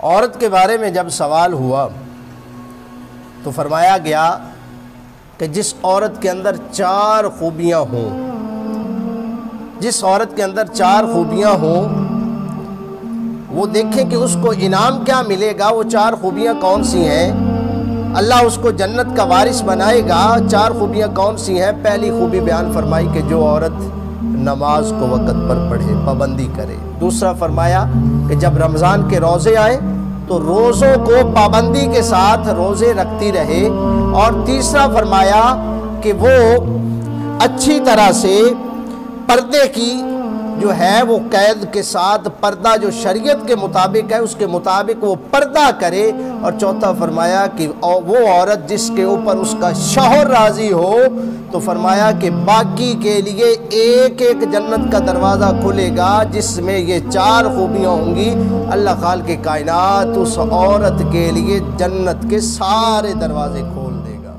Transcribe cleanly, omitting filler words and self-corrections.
عورت کے بارے میں جب سوال ہوا تو فرمایا گیا کہ جس عورت کے اندر 4 خوبیاں ہوں، جس عورت کے اندر 4 خوبیاں ہوں، وہ دیکھیں کہ اس کو انعام کیا ملے گا۔ وہ 4 خوبیاں کون سی ہیں؟ اللہ اس کو جنت کا وارث بنائے گا۔ 4 خوبیاں کون سی ہیں؟ پہلی خوبی بیان فرمائی کہ جو عورت نماز کو وقت پر پڑھے، پابندی کرے۔ دوسرا فرمایا کہ جب رمضان کے روزے آئے تو روزوں کو پابندی کے ساتھ روزے رکھتی رہے۔ اور تیسرا فرمایا کہ وہ اچھی طرح سے پردے کی جو ہے وہ قید کے ساتھ پردہ جو شریعت کے مطابق ہے اس کے مطابق وہ پردہ کرے۔ اور چوتھا فرمایا کہ وہ عورت جس کے اوپر اس کا شوہر راضی ہو، تو فرمایا کہ باقی کے لیے ایک ایک جنت کا دروازہ کھلے گا جس میں یہ 4 خوبیاں ہوں گی۔ اللہ خالق کائنات اس عورت کے لیے جنت کے سارے دروازے کھول دے گا۔